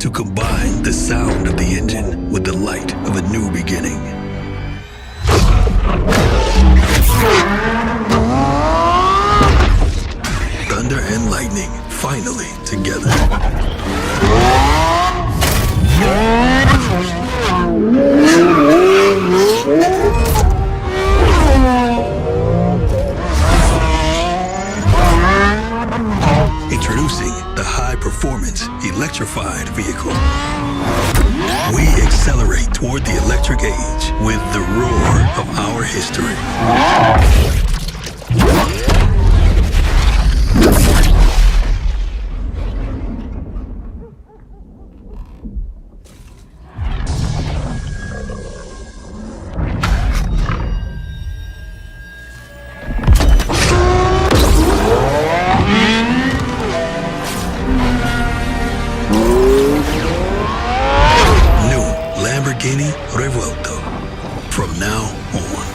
to combine the sound of the engine with the light of a new beginning. Thunder and lightning finally together. Introducing the high-performance electrified vehicle. We accelerate toward the electric age with the roar of our history. Lamborghini Revuelto. From now on.